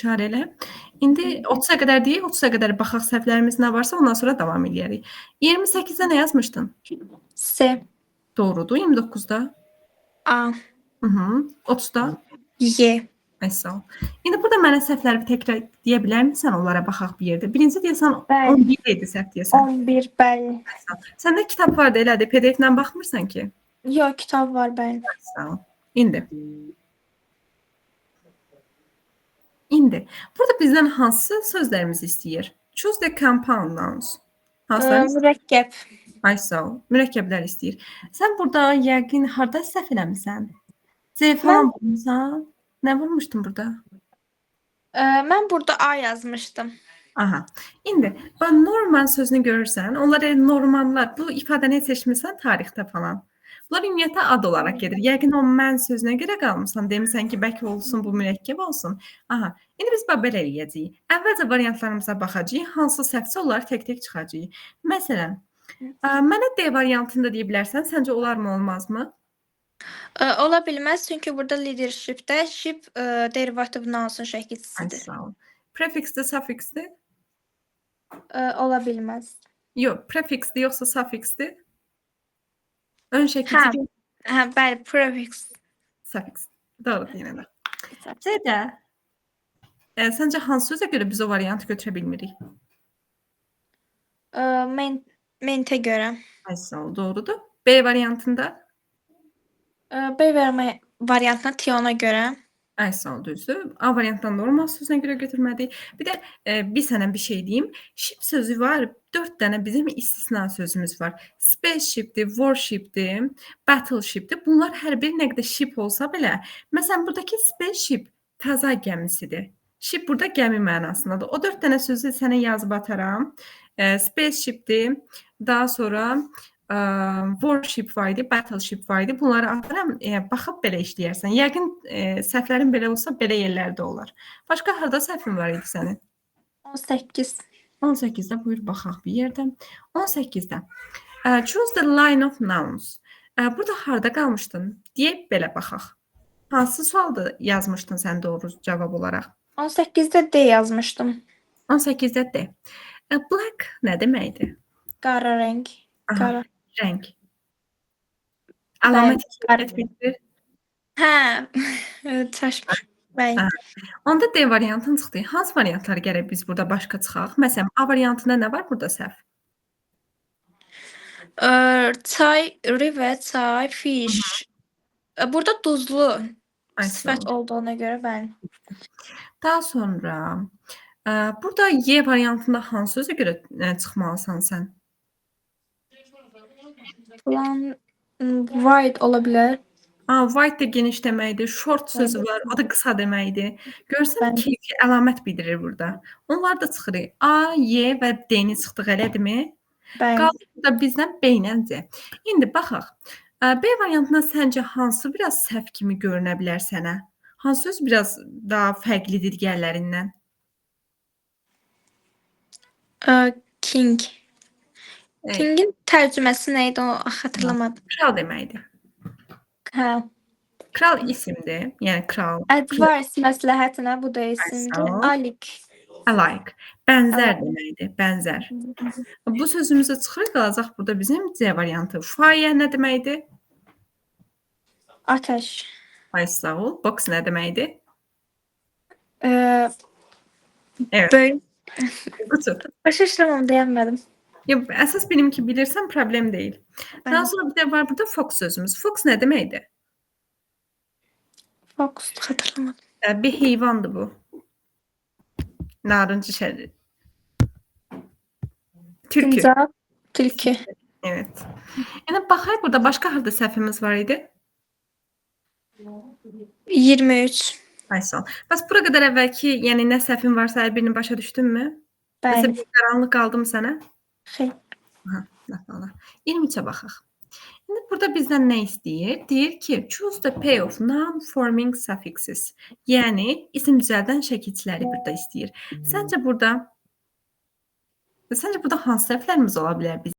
İşarə elə. İndi 30-a qədər deyək, 30-a qədər baxaq səhvlərimiz nə varsa, ondan sonra davam eləyərik. 28-də nə yazmışdın? S. Doğrudur. 29-da? A. 30-da? Y. Ay, sağ ol. İndi burada mənə səhvləri təkrar deyə bilərmisən? Onlara baxaq bir yerdə. Birinci deyəsən Bəli. 11 idi səhv deyəsən. 11, bəli. Ay, sağ ol. Səndə kitab vardı elədir. PDF-lə baxmırsan ki? Yox, kitab var, bəli. Ay, sağ ol. İndi. Burada bizdən hansı sözlərimizi istəyir? Choose the compound nouns. Hansıları istəyir? Mürəkkəb. Ay, sağ ol. Mürəkkəblər istəyir. Sən burada yəqin harda səhv eləmisən? C falan vurmusan? Nə vurmuşdun burada? Mən burada A yazmışdım. Aha. İndi bax Norman sözünü görürsən, onlar elə Normanlar. Bu ifadəni seçmisən tarixdə falan. Bunlar ümumiyyətlə ad olaraq gedir. Yəqin o mən sözünə görə qalmısan. Demisən ki, bəlkə olsun, bu mürəkkəb olsun. Aha. İndi biz bax belə eləyəcəyik. Əvvəlcə variantlarımıza baxacağıq. Hansı səhvsə onları tək-tək çıxacağıq. Məsələn, mənə D variantını da deyə bilərsən. Səncə olarmı, olmazmı? Ola bilməz, çünki burada leadership-də ship derivativ nouns'un Ay, şəkilçisidir. sağ ol. Prefiksdir, suffiksdir? Ola bilməz. Yox, prefiksdir yoxsa suffiksdir? Ön şəkilçi Bəli, prefix. Suffix. Doğrudur yenə də. C-də səncə hansı sözə görə biz o variantı götürə bilmirik? Mentə görə. Ay, sağ ol, doğrudur. B variantında? B variantına T-ona görə. Ay, sağ ol, düzdür. A variantdan da olmaz sözünə görə götürmədik. Bir də bir sənə bir şey deyim. Ship sözü var. 4 dənə bizim istisna sözümüz var. Spaceship'dir, warship'dir, battleship'dir. Bunlar hər biri nə qədər ship olsa belə, məsələn, buradakı spaceship fəza gəmisidir. Ship burada gəmi mənasındadır. O 4 dənə sözü sənə yazıb ataram. Spaceship'dir. Daha sonra warship var idi, battleship var idi. Bunları ataram, baxıb belə işləyərsən. Yəqin səhvlərin belə olsa, belə yerlərdə olar. Başqa harda səhvin var idi sənin? 18. 18-də buyur baxaq bir yerdə. 18-də. Choose the line of nouns. Burada harda qalmışdın? Deyib belə baxaq. Hansı sualda yazmışdın sən doğru cavab olaraq? 18-də D yazmışdım. 18-də D. Black nə deməkdir? Qara rəng. Qara. Rəng. Əlamət etməkdir. Çaşmış. Bəli. Onda D variantın çıxdı. Hansı variantları gərək biz burada başqa çıxaq? Məsələn, A variantında nə var burada səhv? Çay, river, çay, fish. Burada duzlu sifət olduğuna görə bəli. Daha sonra burada Y variantında hansı sözə görə çıxmalısan sən? Wide ola bilər. Wide də geniş deməkdir. Short sözü var, o da qısa deməkdir. Görsən keyfi əlamət bildirir burada. Onlar da çıxır. A, Y və D-ni çıxdıq, elədirmi? Qaldı burada bizdən B ilə C. İndi baxaq. B variantına səncə hansı biraz səhv kimi görünə bilər sənə? Hansı söz biraz daha fərqlidir digərlərindən? King. Kingin tərcüməsi nə idi? O xatırlamadım. Kral deməkdir. Kral isimdir, yəni kral. Advice məsləhətinə bu da isimdir. Alike. Bənzər deməkdir, bənzər. Bu sözümüzə çıxır, qalacaq burada bizim C variantı. Fire nə deməkdir? Atəş. Ay, sağ ol. Box nə deməkdir? Evet. Qutu. Başa düşürəm, deyəmədim. Əsas benim ki bilirsən, problem deyil. Daha sonra bir də var burada fox sözümüz. Fox nə deməkdir? Fox, xatırlamadım. Bir heyvandır bu. Narıncı şəri. Tülkü. Tülkü. Evet. Yəni baxaq burada başqa harda səhvimiz var idi? 23. Ay, sağ ol. Bəs bura qədər əvvəlki, yəni nə səhvin varsa hər birini başa düşdünmü? Bəli. Məsələn, qaranlıq qaldı mı sənə? Xeyr. Aha, 23-ə baxaq. İndi burada bizdən nə istəyir? Deyir ki, choose the pair of noun-forming suffixes. Yəni, isim düzəldən şəkilçiləri burada istəyir. Səncə burada hansı səhvlərimiz ola bilər bizim?